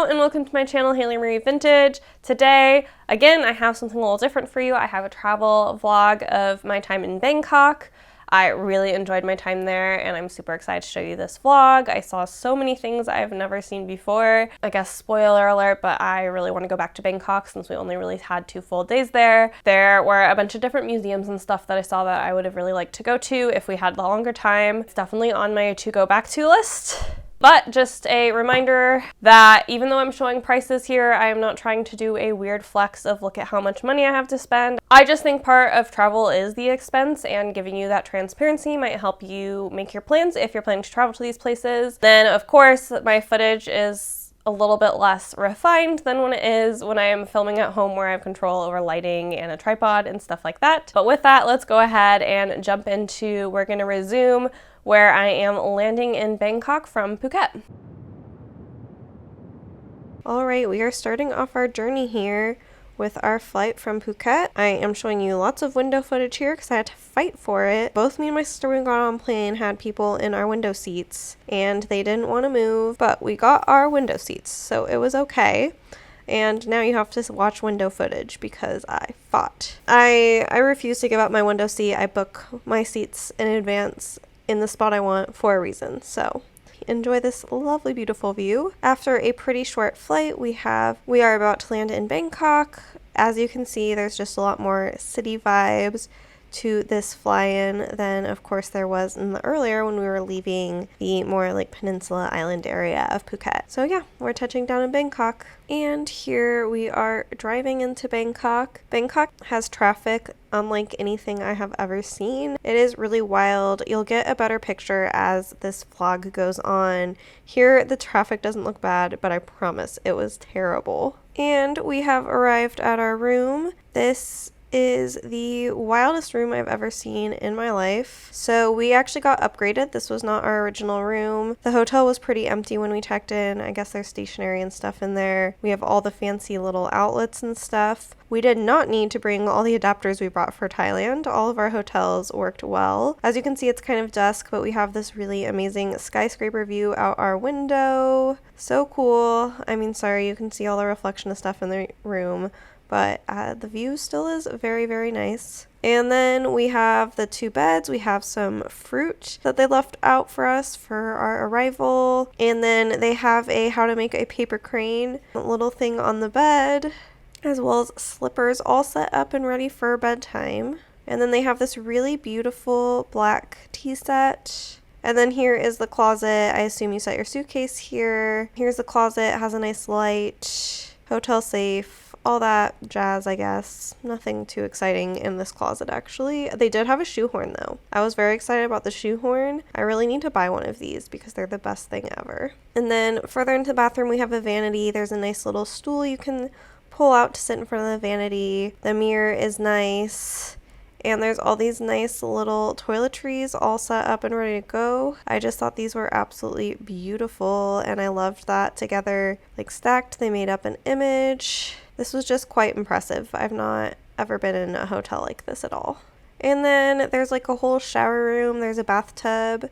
Hello and welcome to my channel, Haylee Marie Vintage. Today, again, I have something a little different for you. I have a travel vlog of my time in Bangkok. I really enjoyed my time there and I'm super excited to show you this vlog. I saw so many things I've never seen before. I guess spoiler alert, but I really want to go back to Bangkok since we only really had 2 full days there. There were a bunch of different museums and stuff that I saw that I would have really liked to go to if we had the longer time. It's definitely on my to go back to list. But just a reminder that even though I'm showing prices here, I am not trying to do a weird flex of look at how much money I have to spend. I just think part of travel is the expense, and giving you that transparency might help you make your plans if you're planning to travel to these places. Then of course my footage is a little bit less refined than when it is when I am filming at home where I have control over lighting and a tripod and stuff like that. But with that, let's go ahead and jump into, we're gonna resume where I am landing in Bangkok from Phuket. Alright, we are starting off our journey here with our flight from Phuket. I am showing you lots of window footage here because I had to fight for it. Both me and my sister, when we got on plane, had people in our window seats and they didn't want to move, but we got our window seats, so it was okay. And now you have to watch window footage because I fought. I refuse to give up my window seat. I book my seats in advance in the spot I want for a reason. So enjoy this lovely, beautiful view. After a pretty short flight, we are about to land in Bangkok. As you can see, there's just a lot more city vibes to this fly-in than of course there was in the earlier when we were leaving the more like peninsula island area of Phuket. So yeah, we're touching down in Bangkok and here we are driving into Bangkok. Bangkok has traffic unlike anything I have ever seen. It is really wild. You'll get a better picture as this vlog goes on. Here the traffic doesn't look bad, but I promise it was terrible. And we have arrived at our room. This is the wildest room I've ever seen in my life. So we actually got upgraded. This was not our original room. The hotel was pretty empty when we checked in. I guess there's stationery and stuff in there. We have all the fancy little outlets and stuff. We did not need to bring all the adapters we brought for Thailand. All of our hotels worked well. As you can see, it's kind of dusk, but we have this really amazing skyscraper view out our window. So cool. I mean, sorry, you can see all the reflection of stuff in the room, but the view still is very, very nice. And then we have the 2 beds. We have some fruit that they left out for us for our arrival. And then they have a how to make a paper crane little thing on the bed, as well as slippers all set up and ready for bedtime. And then they have this really beautiful black tea set. And then here is the closet. I assume you set your suitcase here. Here's the closet. It has a nice light, hotel safe, all that jazz, I guess. Nothing too exciting in this closet, actually. They did have a shoehorn, though. I was very excited about the shoehorn. I really need to buy one of these because they're the best thing ever. And then further into the bathroom, we have a vanity. There's a nice little stool you can pull out to sit in front of the vanity. The mirror is nice. And there's all these nice little toiletries all set up and ready to go. I just thought these were absolutely beautiful and I loved that together, like stacked, they made up an image. This was just quite impressive. I've not ever been in a hotel like this at all. And then there's like a whole shower room. There's a bathtub.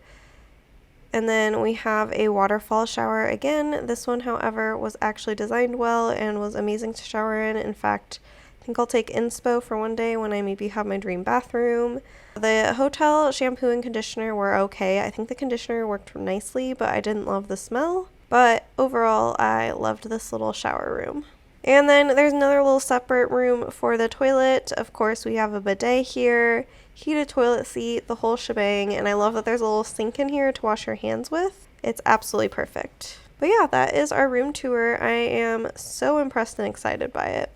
And then we have a waterfall shower again. This one, however, was actually designed well and was amazing to shower in. In fact, I think I'll take inspo for one day when I maybe have my dream bathroom. The hotel shampoo and conditioner were okay. I think the conditioner worked nicely, but I didn't love the smell. But overall, I loved this little shower room. And then there's another little separate room for the toilet. Of course, we have a bidet here, heated toilet seat, the whole shebang. And I love that there's a little sink in here to wash your hands with. It's absolutely perfect. But yeah, that is our room tour. I am so impressed and excited by it.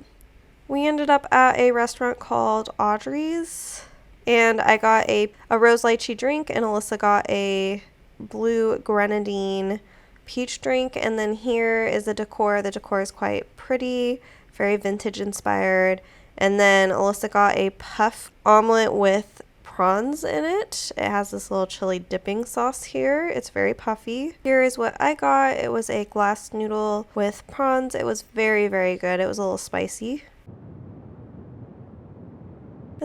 We ended up at a restaurant called Audrey's, and I got a rose lychee drink, and Alyssa got a blue grenadine peach drink. And then here is the decor. The decor is quite pretty, very vintage inspired. And then Alyssa got a puff omelet with prawns in it. It has this little chili dipping sauce here. It's very puffy. Here is what I got. It was a glass noodle with prawns. It was very, very good. It was a little spicy.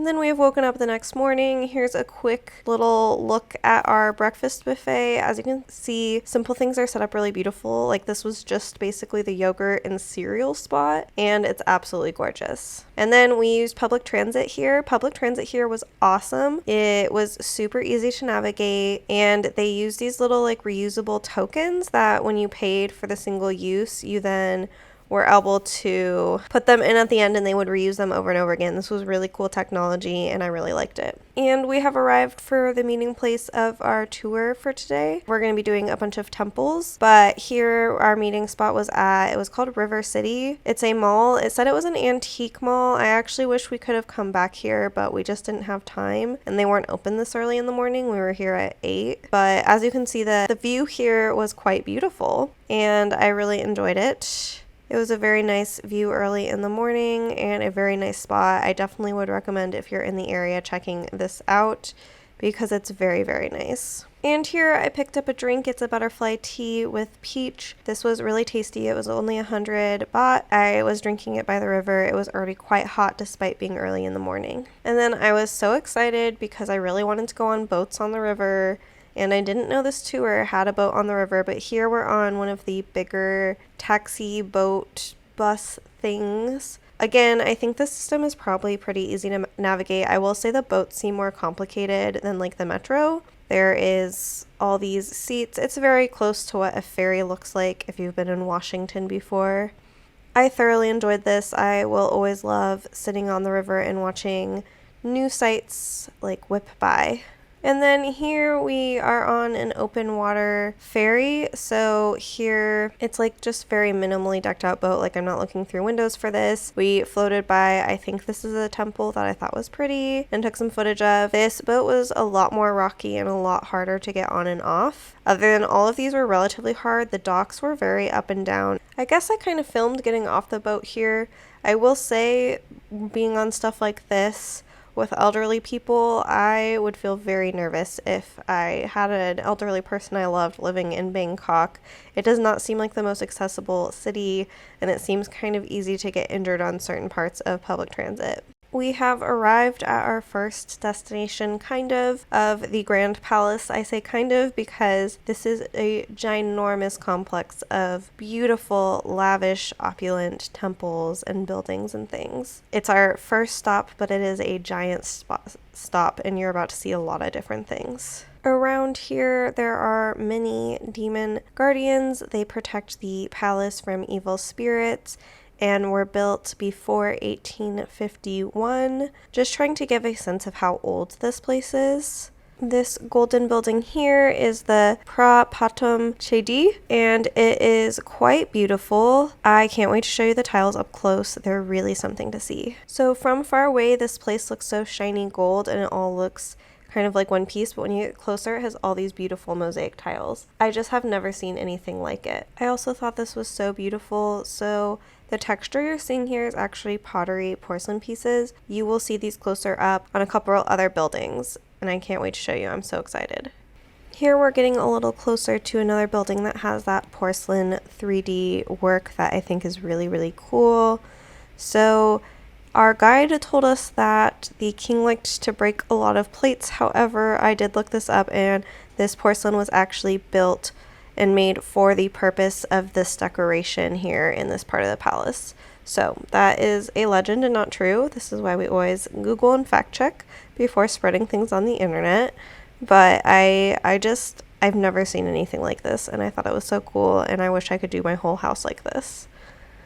And then we have woken up the next morning. Here's a quick little look at our breakfast buffet. As you can see, simple things are set up really beautiful. Like this was just basically the yogurt and cereal spot, and it's absolutely gorgeous. And then we used public transit here. Public transit here was awesome. It was super easy to navigate, and they used these little like reusable tokens that when you paid for the single use, you then were able to put them in at the end and they would reuse them over and over again. This was really cool technology and I really liked it. And we have arrived for the meeting place of our tour for today. We're going to be doing a bunch of temples, but here our meeting spot was at, it was called River City. It's a mall. It said it was an antique mall. I actually wish we could have come back here, but we just didn't have time and they weren't open this early in the morning. We were here at 8. But as you can see, the view here was quite beautiful and I really enjoyed it. It was a very nice view early in the morning and a very nice spot. I definitely would recommend if you're in the area checking this out because it's very, very nice. And here I picked up a drink. It's a butterfly tea with peach. This was really tasty. It was only 100 baht. I was drinking it by the river. It was already quite hot despite being early in the morning. And then I was so excited because I really wanted to go on boats on the river. And I didn't know this tour had a boat on the river, but here we're on one of the bigger taxi boat bus things. Again, I think the system is probably pretty easy to navigate. I will say the boats seem more complicated than like the metro. There is all these seats. It's very close to what a ferry looks like if you've been in Washington before. I thoroughly enjoyed this. I will always love sitting on the river and watching new sights like whip by. And then here we are on an open water ferry. So here it's like just very minimally decked out boat. Like I'm not looking through windows for this. We floated by, I think this is a temple that I thought was pretty and took some footage of. This boat was a lot more rocky and a lot harder to get on and off. Other than all of these were relatively hard, the docks were very up and down. I guess I kind of filmed getting off the boat here. I will say being on stuff like this with elderly people, I would feel very nervous if I had an elderly person I loved living in Bangkok. It does not seem like the most accessible city, and it seems kind of easy to get injured on certain parts of public transit. We have arrived at our first destination, kind of the Grand Palace. I say kind of because this is a ginormous complex of beautiful, lavish, opulent temples and buildings and things. It's our first stop, but it is a giant stop, and you're about to see a lot of different things. Around here, there are many demon guardians. They protect the palace from evil spirits and were built before 1851. Just trying to give a sense of how old this place is. This golden building here is the Pra Patum Chedi, and it is quite beautiful. I can't wait to show you the tiles up close. They're really something to see. So from far away, this place looks so shiny gold, and it all looks kind of like one piece, but when you get closer, it has all these beautiful mosaic tiles. I just have never seen anything like it. I also thought this was so beautiful. So the texture you're seeing here is actually pottery porcelain pieces. You will see these closer up on a couple other buildings, and I can't wait to show you. I'm so excited. Here we're getting a little closer to another building that has that porcelain 3D work that I think is really, really cool. So our guide told us that the king liked to break a lot of plates. However, I did look this up, and this porcelain was actually built and made for the purpose of this decoration here in this part of the palace. So that is a legend and not true. This is why we always Google and fact check before spreading things on the internet. But I've never seen anything like this, and I thought it was so cool, and I wish I could do my whole house like this.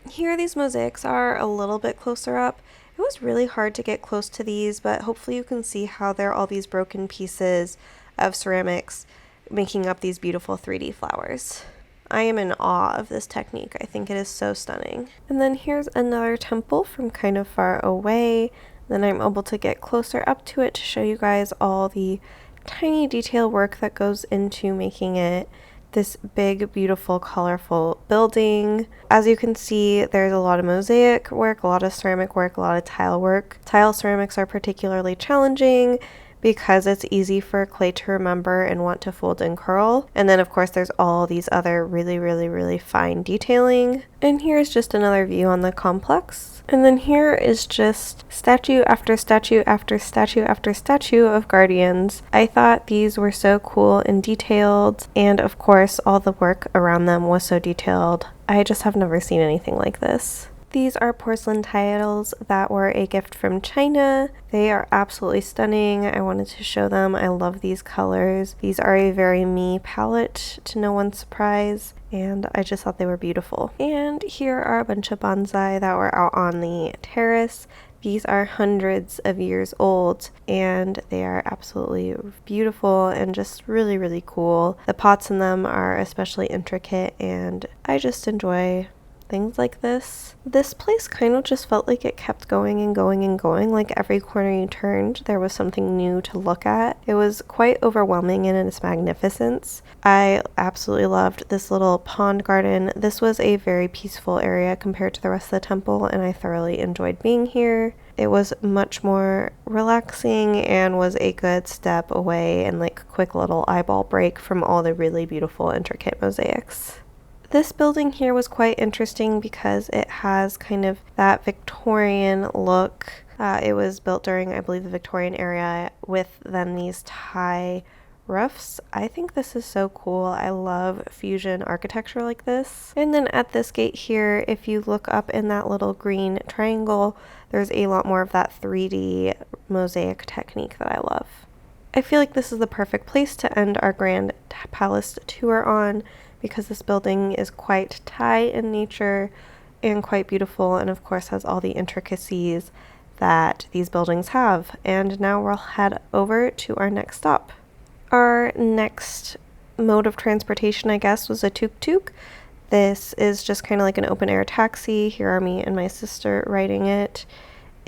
Here these mosaics are a little bit closer up. It was really hard to get close to these, but hopefully you can see how there are all these broken pieces of ceramics making up these beautiful 3D flowers. I am in awe of this technique. I think it is so stunning. And then here's another temple from kind of far away. Then I'm able to get closer up to it to show you guys all the tiny detail work that goes into making it this big, beautiful, colorful building. As you can see, there's a lot of mosaic work, a lot of ceramic work, a lot of tile work. Tile ceramics are particularly challenging because it's easy for clay to remember and want to fold and curl. And then of course there's all these other really fine detailing. And here's just another view on the complex. And then here is just statue after statue after statue after statue of guardians. I thought these were so cool and detailed, and of course all the work around them was so detailed. I just have never seen anything like this. These are porcelain tiles that were a gift from China. They are absolutely stunning. I wanted to show them. I love these colors. These are a very me palette, to no one's surprise, and I just thought they were beautiful. And here are a bunch of bonsai that were out on the terrace. These are hundreds of years old, and they are absolutely beautiful and just really cool. The pots in them are especially intricate, and I just enjoy things like this. This place kind of just felt like it kept going and going and going. Like every corner you turned, there was something new to look at. It was quite overwhelming in its magnificence. I absolutely loved this little pond garden. This was a very peaceful area compared to the rest of the temple, and I thoroughly enjoyed being here. It was much more relaxing and was a good step away and like quick little eyeball break from all the really beautiful intricate mosaics. This building here was quite interesting because it has kind of that Victorian look. It was built during, I believe, the Victorian era with then these Thai roofs. I think this is so cool. I love fusion architecture like this. And then at this gate here, if you look up in that little green triangle, there's a lot more of that 3D mosaic technique that I love. I feel like this is the perfect place to end our grand palace tour on, because this building is quite Thai in nature and quite beautiful, and of course has all the intricacies that these buildings have. And now we'll head over to our next stop. Our next mode of transportation, I guess, was a tuk-tuk. This is just kind of like an open air taxi. Here are me and my sister riding it.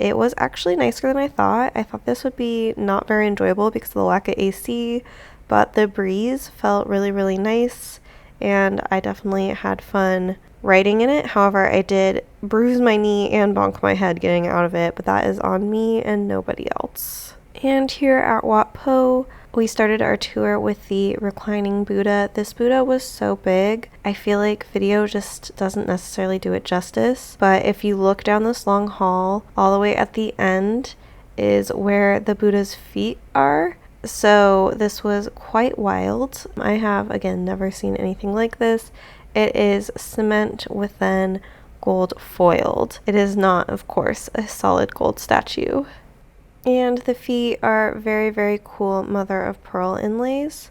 It was actually nicer than I thought. I thought this would be not very enjoyable because of the lack of AC, but the breeze felt really nice, and I definitely had fun riding in it. However, I did bruise my knee and bonk my head getting out of it, but that is on me and nobody else. And here at Wat Pho, we started our tour with the reclining Buddha. This Buddha was so big. I feel like video just doesn't necessarily do it justice, but if you look down this long hall, all the way at the end is where the Buddha's feet are. So this was quite wild. I have, again, never seen anything like this. It is cement with then gold foiled. It is not, of course, a solid gold statue. And the feet are very cool mother of pearl inlays.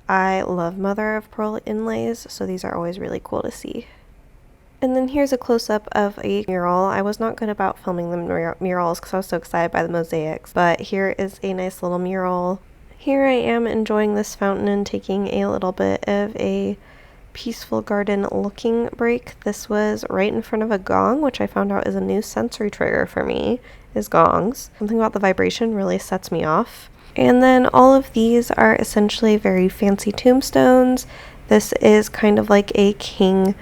I love mother of pearl inlays, so these are always really cool to see. And then here's a close-up of a mural. I was not good about filming the murals because I was so excited by the mosaics, but here is a nice little mural. Here I am enjoying this fountain and taking a little bit of a peaceful garden looking break. This was right in front of a gong, which I found out is a new sensory trigger for me, is gongs. Something about the vibration really sets me off. And then all of these are essentially very fancy tombstones. This is kind of like a king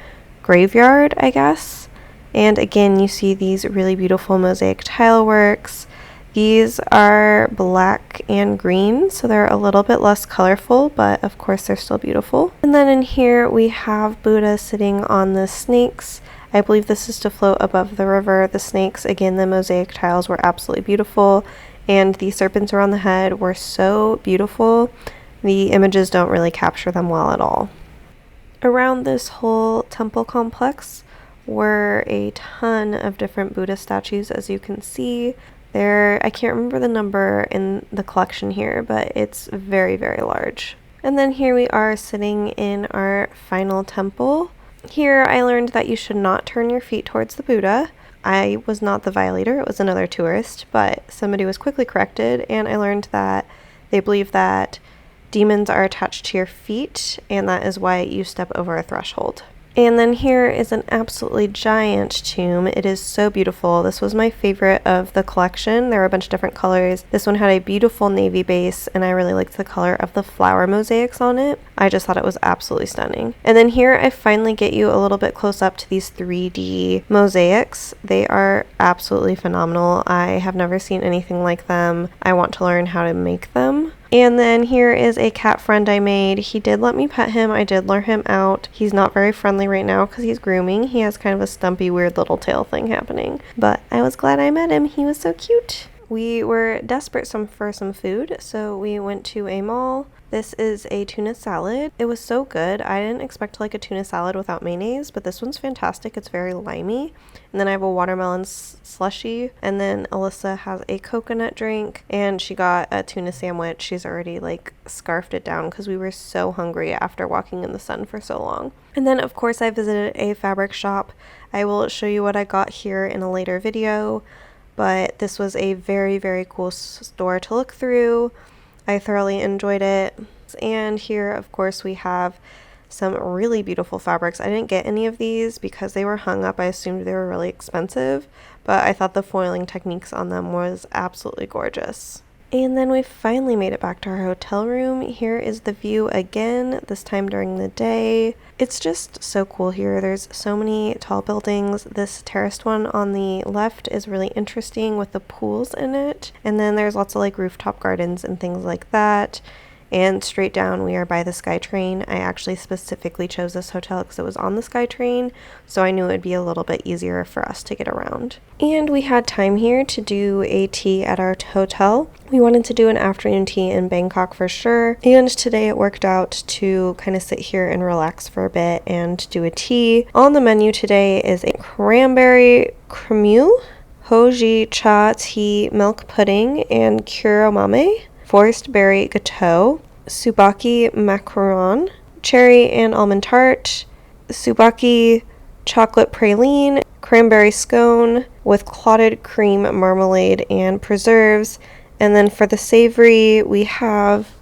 graveyard, I guess. And again, you see these really beautiful mosaic tile works. These are black and green, so they're a little bit less colorful, but of course they're still beautiful. And then in here we have Buddha sitting on the snakes. I believe this is to float above the river. The snakes, again, the mosaic tiles were absolutely beautiful, and the serpents around the head were so beautiful. The images don't really capture them well at all. Around this whole temple complex were a ton of different Buddha statues, as you can see. I can't remember the number in the collection here, but it's very large. And then here we are sitting in our final temple. Here I learned that you should not turn your feet towards the Buddha. I was not the violator, it was another tourist, but somebody was quickly corrected, and I learned that they believe that demons are attached to your feet, and that is why you step over a threshold. And then here is an absolutely giant tomb. It is so beautiful. This was my favorite of the collection. There were a bunch of different colors. This one had a beautiful navy base, and I really liked the color of the flower mosaics on it. I just thought it was absolutely stunning. And then here I finally get you a little bit close up to these 3D mosaics. They are absolutely phenomenal. I have never seen anything like them. I want to learn how to make them. And then here is a cat friend I made. He did let me pet him. I did lure him out. He's not very friendly right now because he's grooming. He has kind of a stumpy, weird little tail thing happening. But I was glad I met him. He was so cute. We were desperate for some food, so we went to a mall. This is a tuna salad. It was so good. I didn't expect to like a tuna salad without mayonnaise, but this one's fantastic. It's very limey. And then I have a watermelon slushie. And then Alyssa has a coconut drink, and she got a tuna sandwich. She's already like scarfed it down because we were so hungry after walking in the sun for so long. And then of course I visited a fabric shop. I will show you what I got here in a later video, but this was a very, very cool store to look through. I thoroughly enjoyed it. And here, of course, we have some really beautiful fabrics. I didn't get any of these because they were hung up. I assumed they were really expensive, but I thought the foiling techniques on them was absolutely gorgeous. And then we finally made it back to our hotel room. Here is the view again, this time during the day. It's just so cool here. There's so many tall buildings. This terraced one on the left is really interesting with the pools in it. And then there's lots of like rooftop gardens and things like that. And straight down, we are by the SkyTrain. I actually specifically chose this hotel because it was on the SkyTrain, so I knew it would be a little bit easier for us to get around. And we had time here to do a tea at our hotel. We wanted to do an afternoon tea in Bangkok for sure, and today it worked out to kind of sit here and relax for a bit and do a tea. On the menu today is a cranberry cremeux, hoji cha tea milk pudding, and kuromame, forest berry gâteau, subaki macaron, cherry and almond tart, subaki chocolate praline, cranberry scone with clotted cream marmalade and preserves. And then for the savory, we have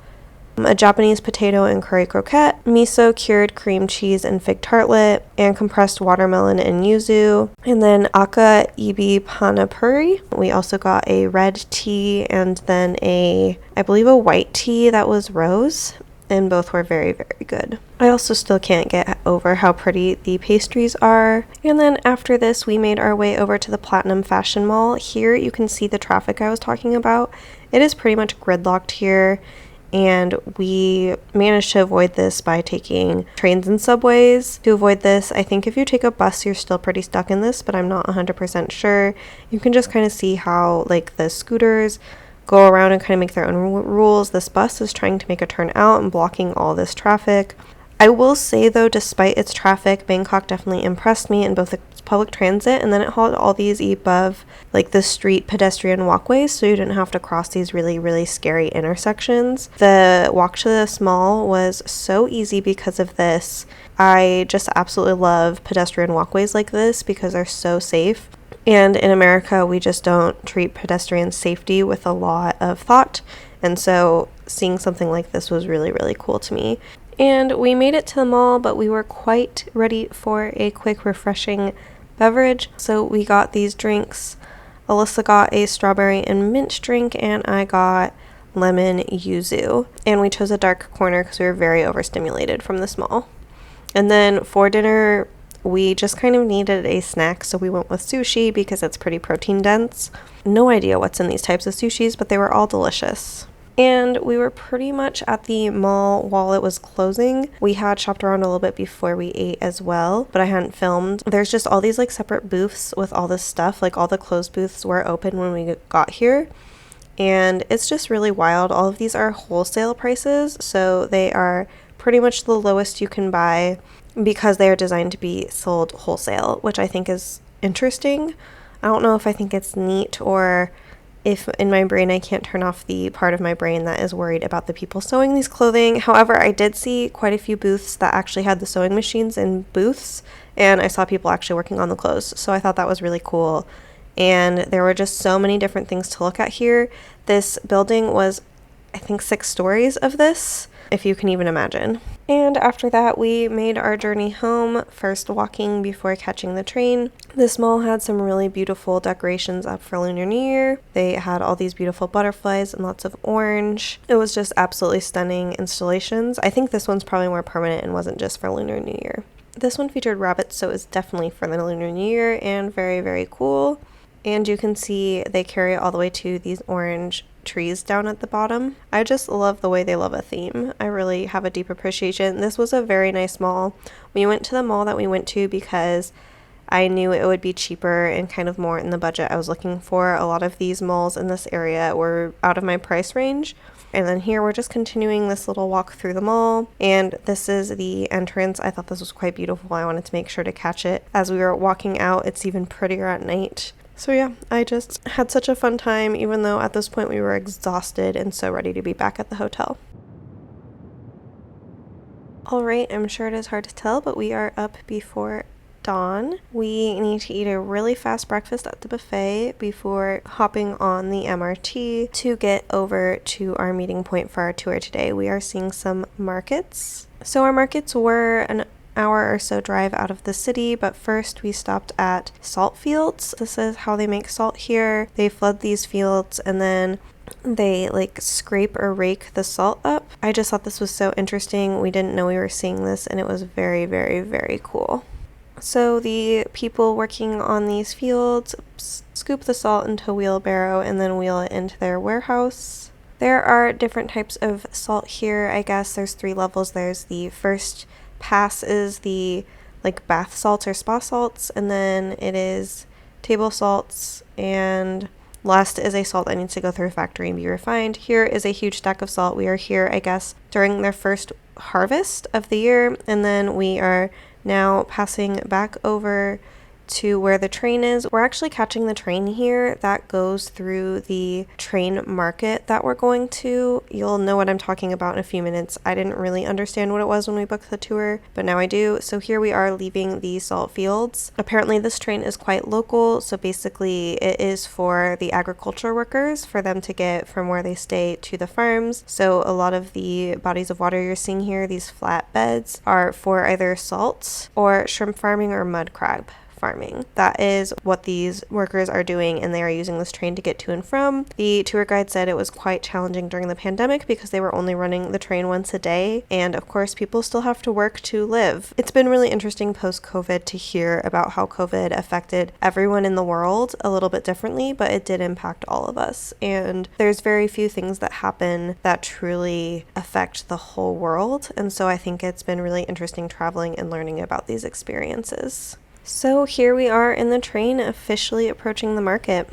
a Japanese potato and curry croquette, miso cured cream cheese and fig tartlet, and compressed watermelon and yuzu. And then aka ebi panipuri. We also got a red tea and then I believe a white tea that was rose. And both were very, very good. I also still can't get over how pretty the pastries are. And then after this, we made our way over to the Platinum Fashion Mall. Here you can see the traffic I was talking about. It is pretty much gridlocked here, and we managed to avoid this by taking trains and subways. To avoid this, I think if you take a bus, you're still pretty stuck in this, but I'm not 100% sure. You can just kind of see how like the scooters go around and kind of make their own rules. This bus is trying to make a turn out and blocking all this traffic. I will say though, despite its traffic, Bangkok definitely impressed me in both its public transit, and then it had all these above like the street pedestrian walkways, so you didn't have to cross these really, really scary intersections. The walk to this mall was so easy because of this. I just absolutely love pedestrian walkways like this because they're so safe. And in America, we just don't treat pedestrian safety with a lot of thought. And so seeing something like this was really, really cool to me. And we made it to the mall, but we were quite ready for a quick, refreshing beverage. So we got these drinks. Alyssa got a strawberry and mint drink, and I got lemon yuzu. And we chose a dark corner because we were very overstimulated from this mall. And then for dinner, we just kind of needed a snack, so we went with sushi because it's pretty protein dense. No idea what's in these types of sushis, but they were all delicious. And we were pretty much at the mall while it was closing. We had shopped around a little bit before we ate as well, but I hadn't filmed. There's just all these like separate booths with all this stuff. Like all the closed booths were open when we got here. And it's just really wild. All of these are wholesale prices, so they are pretty much the lowest you can buy because they are designed to be sold wholesale, which I think is interesting. I don't know if I think it's neat or if in my brain I can't turn off the part of my brain that is worried about the people sewing these clothing. However, I did see quite a few booths that actually had the sewing machines in booths, and I saw people actually working on the clothes, so I thought that was really cool. And there were just so many different things to look at here. This building was, I think, 6 stories of this. if you can even imagine. And after that, we made our journey home, first walking before catching the train. This mall had some really beautiful decorations up for Lunar New Year. They had all these beautiful butterflies and lots of orange. It was just absolutely stunning installations. I think this one's probably more permanent and wasn't just for Lunar New Year. This one featured rabbits, so it's definitely for the Lunar New Year and very, very cool. And you can see they carry it all the way to these orange trees down at the bottom. I just love the way they love a theme. I really have a deep appreciation. This was a very nice mall. We went to the mall that we went to because I knew it would be cheaper and kind of more in the budget I was looking for. A lot of these malls in this area were out of my price range. And then here we're just continuing this little walk through the mall, and this is the entrance. I thought this was quite beautiful. I wanted to make sure to catch it as we were walking out. It's even prettier at night. So yeah, I just had such a fun time, even though at this point we were exhausted and so ready to be back at the hotel. Alright, I'm sure it is hard to tell, but we are up before dawn. We need to eat a really fast breakfast at the buffet before hopping on the MRT to get over to our meeting point for our tour today. We are seeing some markets. So our markets were an hour or so drive out of the city, but first we stopped at salt fields. This is how they make salt here. They flood these fields and then they scrape or rake the salt up. I just thought this was so interesting. We didn't know we were seeing this, and it was very, very, very cool. So the people working on these fields scoop the salt into a wheelbarrow and then wheel it into their warehouse. There are different types of salt here. I guess there's 3 levels. There's the first pass is the bath salts or spa salts, and then it is table salts, and last is a salt that needs to go through a factory and be refined. Here is a huge stack of salt. We are here, I guess, during their first harvest of the year, and then we are now passing back over to where the train is. We're actually catching the train here that goes through the train market that we're going to. You'll know what I'm talking about in a few minutes. I didn't really understand what it was when we booked the tour, but now I do. So here we are leaving the salt fields. Apparently this train is quite local, so basically it is for the agriculture workers, for them to get from where they stay to the farms. So a lot of the bodies of water you're seeing here, these flat beds, are for either salt or shrimp farming or mud crab farming. That is what these workers are doing, and they are using this train to get to and from. The tour guide said it was quite challenging during the pandemic because they were only running the train once a day, and of course people still have to work to live. It's been really interesting post-COVID to hear about how COVID affected everyone in the world a little bit differently, but it did impact all of us, and there's very few things that happen that truly affect the whole world, and so I think it's been really interesting traveling and learning about these experiences. So here we are in the train, officially approaching the market.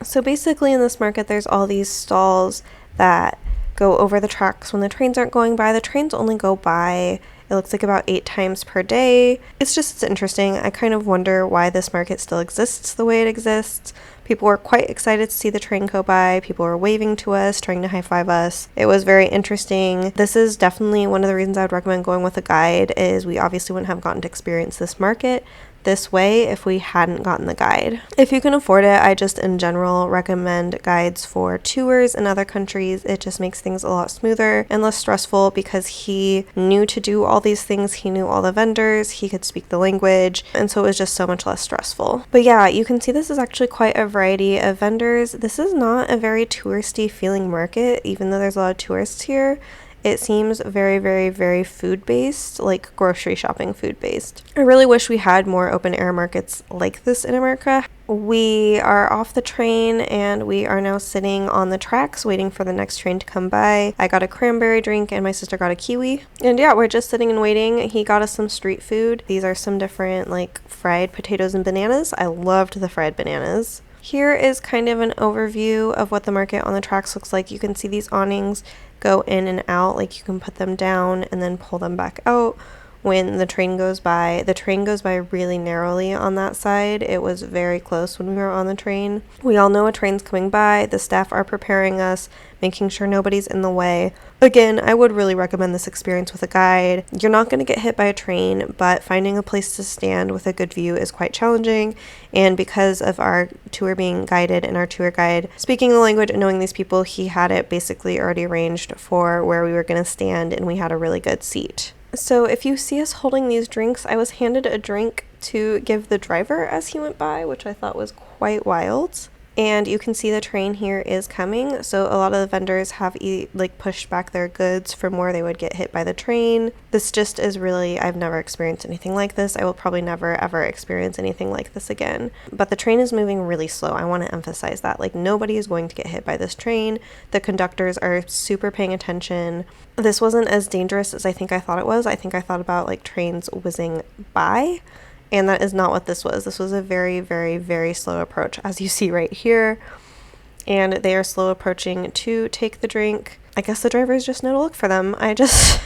So basically in this market there's all these stalls that go over the tracks when the trains aren't going by. The trains only go by, it looks like, about 8 times per day. It's interesting. I kind of wonder why this market still exists the way it exists. People were quite excited to see the train go by. People were waving to us, trying to high-five us. It was very interesting. This is definitely one of the reasons I would recommend going with a guide, is we obviously wouldn't have gotten to experience this market this way if we hadn't gotten the guide. If you can afford it, I just in general recommend guides for tours in other countries. It just makes things a lot smoother and less stressful because he knew to do all these things. He knew all the vendors, he could speak the language, and so it was just so much less stressful. But yeah, you can see this is actually quite a variety of vendors. This is not a very touristy feeling market, even though there's a lot of tourists here. It seems very, very, very food-based, like grocery shopping food-based. I really wish we had more open-air markets like this in America. We are off the train and we are now sitting on the tracks waiting for the next train to come by. I got a cranberry drink and my sister got a kiwi. And yeah, we're just sitting and waiting. He got us some street food. These are some different fried potatoes and bananas. I loved the fried bananas. Here is kind of an overview of what the market on the tracks looks like. You can see these awnings go in and out, you can put them down and then pull them back out, when the train goes by. The train goes by really narrowly on that side. It was very close when we were on the train. We all know a train's coming by. The staff are preparing us, making sure nobody's in the way. Again, I would really recommend this experience with a guide. You're not going to get hit by a train, but finding a place to stand with a good view is quite challenging. And because of our tour being guided and our tour guide speaking the language and knowing these people, he had it basically already arranged for where we were going to stand, and we had a really good seat. So if you see us holding these drinks, I was handed a drink to give the driver as he went by, which I thought was quite wild. And you can see the train here is coming, so a lot of the vendors have pushed back their goods from where they would get hit by the train. This just is really, I've never experienced anything like this. I will probably never ever experience anything like this again. But the train is moving really slow. I want to emphasize that. Like, nobody is going to get hit by this train. The conductors are super paying attention. This wasn't as dangerous as I think I thought it was. I think I thought about like trains whizzing by. And that is not what this was. This was a very, very, very slow approach, as you see right here. And they are slow approaching to take the drink. I guess the drivers just know to look for them. This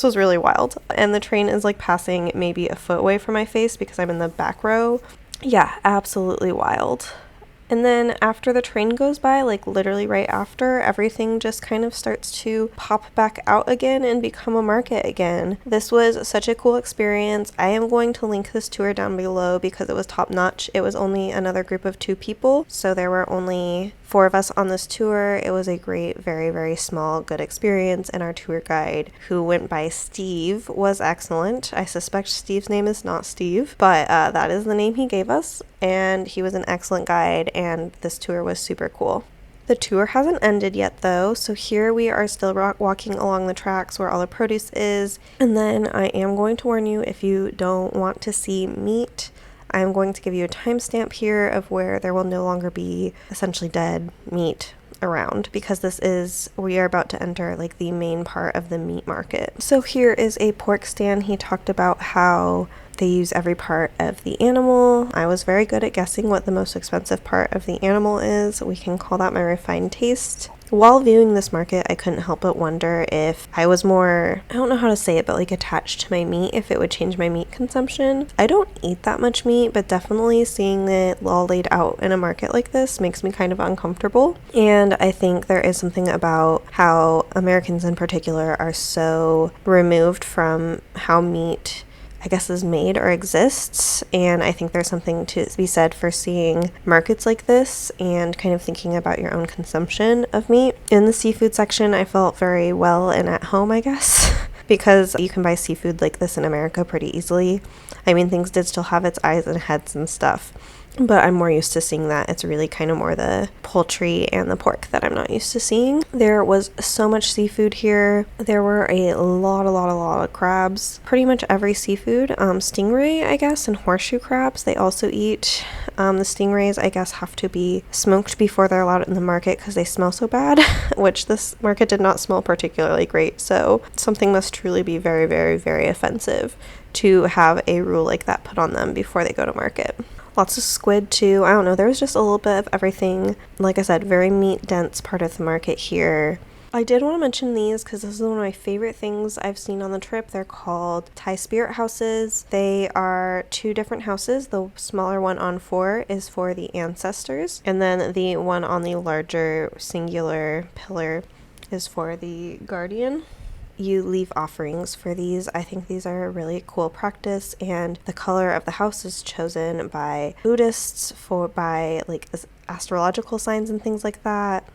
was really wild. And the train is like passing maybe a foot away from my face because I'm in the back row. Yeah, absolutely wild. And then after the train goes by, like literally right after, everything just kind of starts to pop back out again and become a market again. This was such a cool experience. I am going to link this tour down below because it was top notch. It was only another group of 2 people, so there were only 4 of us on this tour. It was a great, very, very small, good experience, and our tour guide, who went by Steve, was excellent. I suspect Steve's name is not Steve, but that is the name he gave us, and he was an excellent guide, and this tour was super cool. The tour hasn't ended yet though, so here we are still walking along the tracks where all the produce is, and then I am going to warn you, if you don't want to see meat, I'm going to give you a timestamp here of where there will no longer be essentially dead meat around, because we are about to enter like the main part of the meat market. So here is a pork stand. He talked about how they use every part of the animal. I was very good at guessing what the most expensive part of the animal is. We can call that my refined taste. While viewing this market, I couldn't help but wonder if I was more, I don't know how to say it, but like attached to my meat, if it would change my meat consumption. I don't eat that much meat, but definitely seeing it all laid out in a market like this makes me kind of uncomfortable. And I think there is something about how Americans in particular are so removed from how meat, I guess, is made or exists, and I think there's something to be said for seeing markets like this and kind of thinking about your own consumption of meat. In the seafood section, I felt very well and at home, I guess, because you can buy seafood like this in America pretty easily. I mean, things did still have its eyes and heads and stuff, but I'm more used to seeing that. It's really kind of more the poultry and the pork that I'm not used to seeing. There was so much seafood here. There were a lot of crabs. Pretty much every seafood. Stingray, I guess, and horseshoe crabs they also eat. The stingrays, I guess, have to be smoked before they're allowed in the market because they smell so bad, which this market did not smell particularly great. So something must truly be very, very, very offensive to have a rule like that put on them before they go to market. Lots of squid too. I don't know, there was just a little bit of everything. Like I said, very meat dense part of the market here. I did want to mention these because this is one of my favorite things I've seen on the trip. They're called Thai spirit houses. They are 2 different houses. The smaller one on 4 is for the ancestors, and then the one on the larger singular pillar is for the guardian. You leave offerings for these. I think these are a really cool practice, and the color of the house is chosen by Buddhists by like astrological signs and things like that,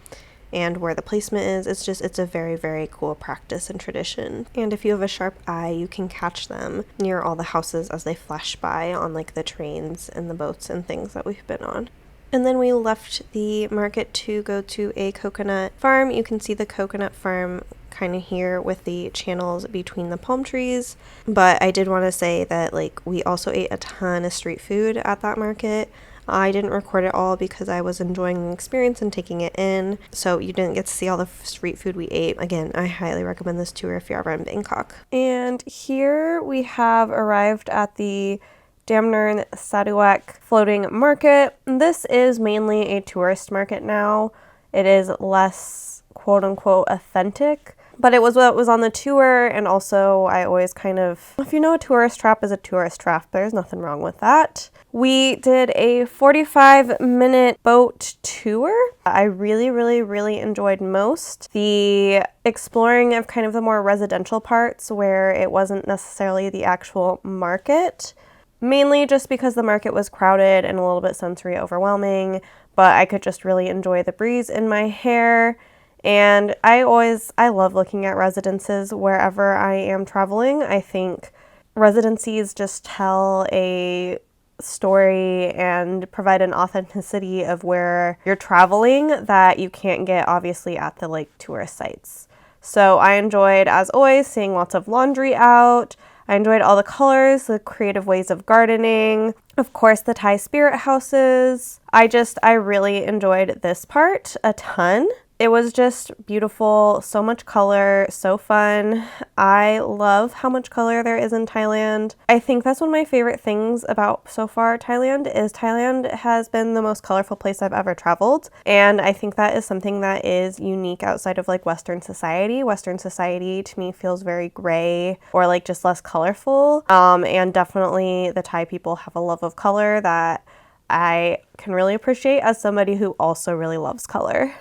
and where the placement is. It's a very, very cool practice and tradition. And if you have a sharp eye, you can catch them near all the houses as they flash by on like the trains and the boats and things that we've been on. And then we left the market to go to a coconut farm. You can see the coconut farm kind of here with the channels between the palm trees. But I did want to say that like we also ate a ton of street food at that market. I didn't record it all because I was enjoying the experience and taking it in, so you didn't get to see all the street food we ate. Again, I highly recommend this tour if you're ever in Bangkok. And here we have arrived at the Damnoen Saduak Floating Market. This is mainly a tourist market now. It is less quote-unquote authentic, But it was what was on the tour, and also I always kind of, if you know, a tourist trap is a tourist trap, there's nothing wrong with that. We did a 45-minute boat tour. I really enjoyed most the exploring of kind of the more residential parts where it wasn't necessarily the actual market, mainly just because the market was crowded and a little bit sensory overwhelming, but I could just really enjoy the breeze in my hair. And I love looking at residences wherever I am traveling. I think residencies just tell a story and provide an authenticity of where you're traveling that you can't get obviously at the like tourist sites. So I enjoyed, as always, seeing lots of laundry out. I enjoyed all the colors, the creative ways of gardening, of course the Thai spirit houses. I really enjoyed this part a ton. It was just beautiful, so much color, so fun. I love how much color there is in Thailand. I think that's one of my favorite things about so far Thailand is Thailand has been the most colorful place I've ever traveled. And I think that is something that is unique outside of like Western society. Western society to me feels very gray or like just less colorful. And definitely the Thai people have a love of color that I can really appreciate as somebody who also really loves color.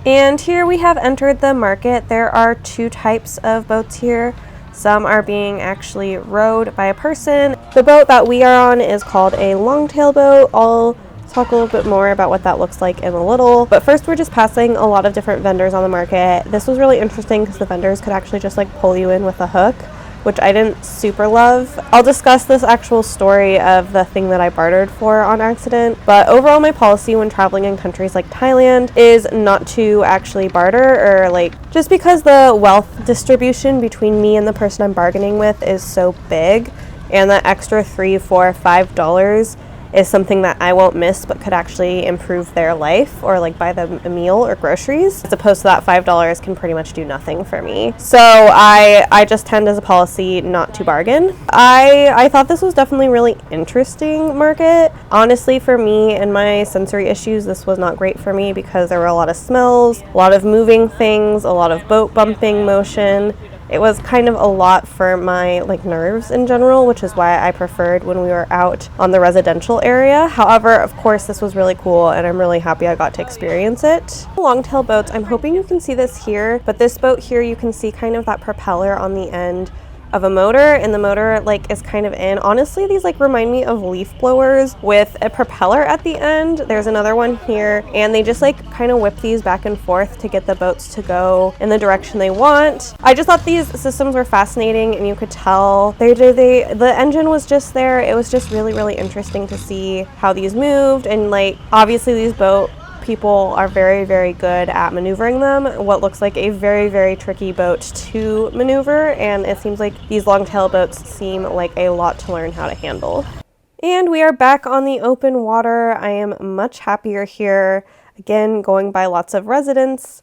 And here we have entered the market. There are two types of boats here. Some are being actually rowed by a person. The boat that we are on is called a longtail boat. I'll talk a little bit more about what that looks like in a little. But first we're just passing a lot of different vendors on the market. This was really interesting because the vendors could actually just like pull you in with a hook, which I didn't super love. I'll discuss this actual story of the thing that I bartered for on accident, but overall my policy when traveling in countries like Thailand is not to actually barter, or like, just because the wealth distribution between me and the person I'm bargaining with is so big, and that extra $3, $4, $5 is something that I won't miss but could actually improve their life or like buy them a meal or groceries, as opposed to that $5 can pretty much do nothing for me. So I just tend as a policy not to bargain. I thought this was definitely really interesting market. Honestly, for me and my sensory issues, this was not great for me because there were a lot of smells, a lot of moving things, a lot of boat bumping motion. It was kind of a lot for my like nerves in general, which is why I preferred when we were out on the residential area. However, of course, this was really cool and I'm really happy I got to experience it. Longtail boats, I'm hoping you can see this here, but this boat here, you can see kind of that propeller on the end of a motor, and the motor like is kind of in. Honestly, these like remind me of leaf blowers with a propeller at the end. There's another one here, and they just like kind of whip these back and forth to get the boats to go in the direction they want. I just thought these systems were fascinating, and you could tell the engine was just there. It was just really interesting to see how these moved, and like obviously these boat people are very good at maneuvering them, what looks like a very tricky boat to maneuver, and it seems like these longtail boats seem like a lot to learn how to handle. And we are back on the open water. I am much happier here. Again, going by lots of residence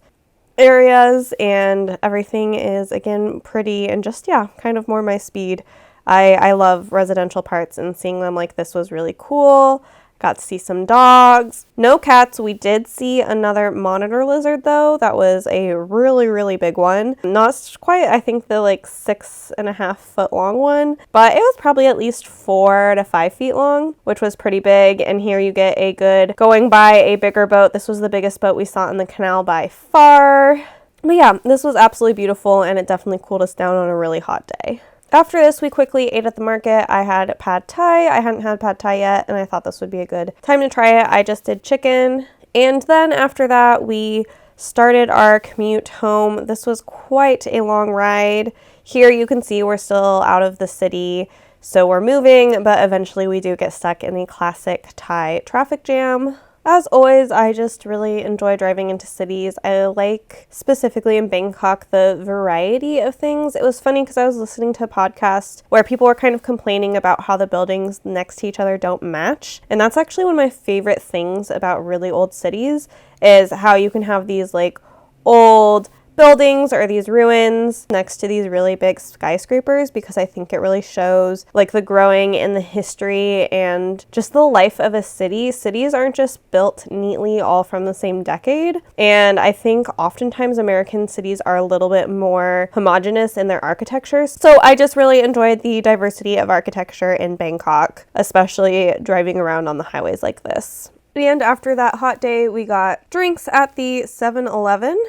areas, and everything is again pretty and just kind of more my speed. I love residential parts, and seeing them like this was really cool. Got to see some dogs. No cats. We did see another monitor lizard though. That was a really big one. Not quite, I think the like 6.5 foot long one, but it was probably at least 4 to 5 feet long, which was pretty big. And here you get a good, going by a bigger boat. This was the biggest boat we saw in the canal by far. But yeah, this was absolutely beautiful, and it definitely cooled us down on a really hot day. After this, we quickly ate at the market. I had pad thai. I hadn't had pad thai yet, and I thought this would be a good time to try it. I just did chicken. And then after that, we started our commute home. This was quite a long ride. Here you can see we're still out of the city, so we're moving, but eventually we do get stuck in the classic Thai traffic jam. As always, I just really enjoy driving into cities. I like, specifically in Bangkok, the variety of things. It was funny because I was listening to a podcast where people were kind of complaining about how the buildings next to each other don't match. And that's actually one of my favorite things about really old cities, is how you can have these like old buildings or these ruins next to these really big skyscrapers, because I think it really shows like the growing and the history and just the life of a city. Cities aren't just built neatly all from the same decade, and I think oftentimes American cities are a little bit more homogenous in their architecture. So I just really enjoyed the diversity of architecture in Bangkok, especially driving around on the highways like this. And after that hot day, we got drinks at the 7-Eleven.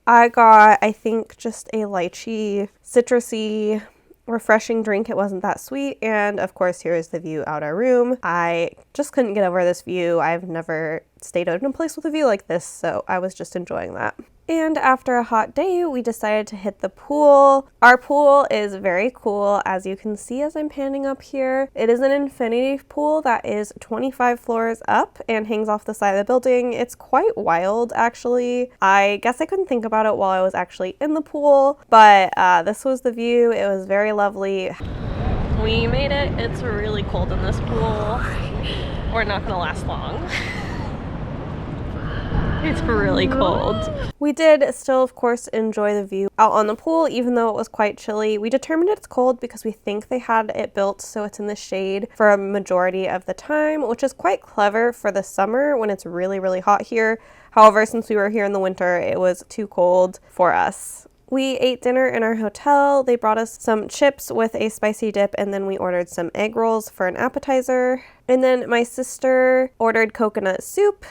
I got, I think, just a lychee, citrusy, refreshing drink. It wasn't that sweet. And of course, here is the view out our room. I just couldn't get over this view. I've never stayed out in a place with a view like this, so I was just enjoying that. And after a hot day, we decided to hit the pool. Our pool is very cool, as you can see as I'm panning up here. It is an infinity pool that is 25 floors up and hangs off the side of the building. It's quite wild, actually. I guess I couldn't think about it while I was actually in the pool, but this was the view. It was very lovely. We made it. It's really cold in this pool. We're not gonna last long. It's really cold. We did still, of course, enjoy the view out on the pool, even though it was quite chilly. We determined it's cold because we think they had it built so it's in the shade for a majority of the time, which is quite clever for the summer when it's really, really hot here. However, since we were here in the winter, it was too cold for us. We ate dinner in our hotel. They brought us some chips with a spicy dip, and then we ordered some egg rolls for an appetizer. And then my sister ordered coconut soup.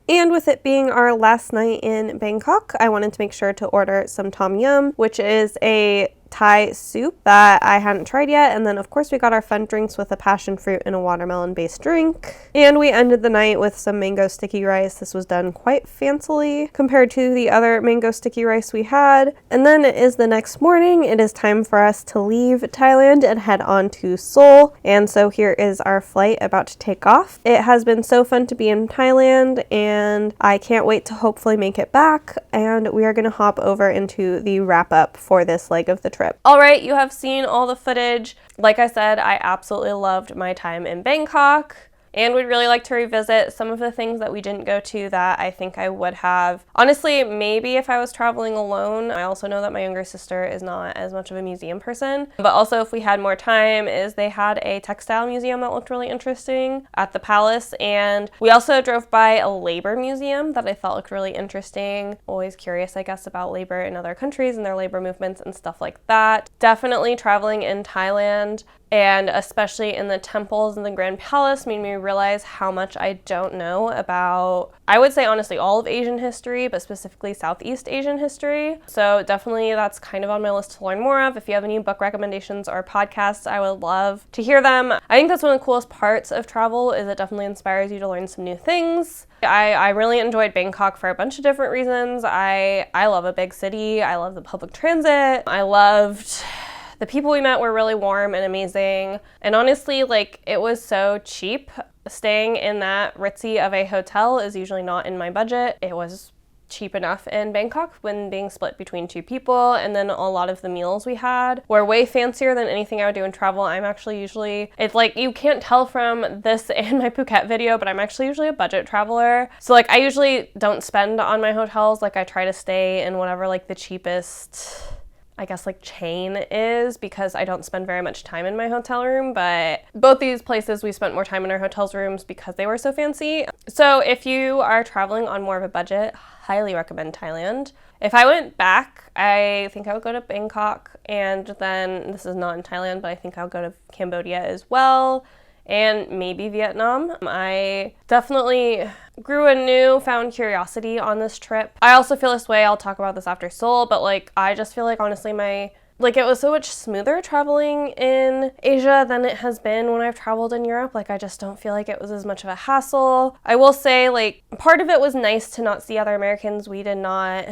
And with it being our last night in Bangkok, I wanted to make sure to order some tom yum, which is a Thai soup that I hadn't tried yet. And then of course we got our fun drinks with a passion fruit and a watermelon based drink. And we ended the night with some mango sticky rice. This was done quite fancily compared to the other mango sticky rice we had. And then it is the next morning. It is time for us to leave Thailand and head on to Seoul. And so here is our flight about to take off. It has been so fun to be in Thailand, and I can't wait to hopefully make it back. And we are going to hop over into the wrap up for this leg of the trip. All right, you have seen all the footage. Like I said, I absolutely loved my time in Bangkok, and would really like to revisit some of the things that we didn't go to that I think I would have. Honestly, maybe if I was traveling alone. I also know that my younger sister is not as much of a museum person, but also if we had more time, is they had a textile museum that looked really interesting at the palace, and we also drove by a labor museum that I thought looked really interesting. Always curious, I guess, about labor in other countries and their labor movements and stuff like that. Definitely traveling in Thailand, and especially in the temples and the Grand Palace, made me realize how much I don't know about, I would say honestly, all of Asian history, but specifically Southeast Asian history. So definitely that's kind of on my list to learn more of. If you have any book recommendations or podcasts, I would love to hear them. I think that's one of the coolest parts of travel, is it definitely inspires you to learn some new things. I really enjoyed Bangkok for a bunch of different reasons. I love a big city. I love the public transit. I loved the people we met were really warm and amazing. And honestly, like, it was so cheap. Staying in that ritzy of a hotel is usually not in my budget. It was cheap enough in Bangkok when being split between two people. And then a lot of the meals we had were way fancier than anything I would do in travel. I'm actually usually, it's like, you can't tell from this and my Phuket video, but I'm actually usually a budget traveler. So like, I usually don't spend on my hotels. Like, I try to stay in whatever like the cheapest, I guess, like chain is, because I don't spend very much time in my hotel room. But both these places we spent more time in our hotels rooms because they were so fancy. So if you are traveling on more of a budget, highly recommend Thailand. If I went back, I think I would go to Bangkok, and then, this is not in Thailand, but I think I'll go to Cambodia as well, and maybe Vietnam. I definitely grew a newfound curiosity on this trip. I also feel this way, I'll talk about this after Seoul, but like, I just feel like honestly it was so much smoother traveling in Asia than it has been when I've traveled in Europe. Like, I just don't feel like it was as much of a hassle. I will say, like, part of it was nice to not see other Americans. We did not,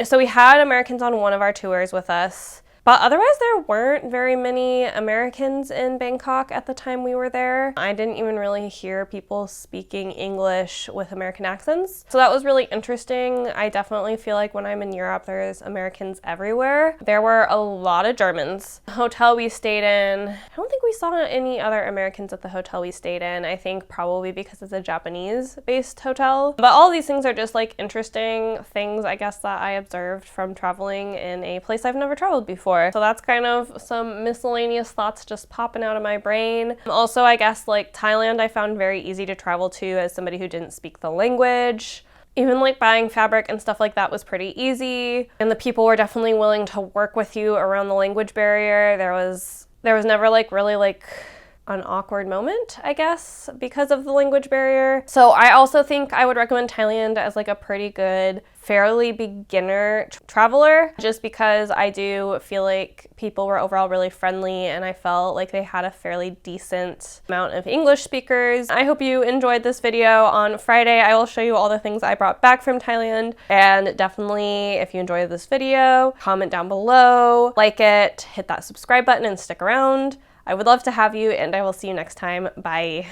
so we had Americans on one of our tours with us, But otherwise, there weren't very many Americans in Bangkok at the time we were there. I didn't even really hear people speaking English with American accents. So that was really interesting. I definitely feel like when I'm in Europe, there's Americans everywhere. There were a lot of Germans. The hotel we stayed in, I don't think we saw any other Americans at the hotel we stayed in. I think probably because it's a Japanese-based hotel. But all these things are just like interesting things, I guess, that I observed from traveling in a place I've never traveled before. So that's kind of some miscellaneous thoughts just popping out of my brain. Also, I guess like Thailand I found very easy to travel to as somebody who didn't speak the language. Even like buying fabric and stuff like that was pretty easy. And the people were definitely willing to work with you around the language barrier. There was never like really like an awkward moment, I guess, because of the language barrier. So I also think I would recommend Thailand as like a pretty good, fairly beginner traveler, just because I do feel like people were overall really friendly and I felt like they had a fairly decent amount of English speakers. I hope you enjoyed this video. On Friday, I will show you all the things I brought back from Thailand, and definitely if you enjoyed this video, comment down below, like it, hit that subscribe button and stick around. I would love to have you, and I will see you next time. Bye.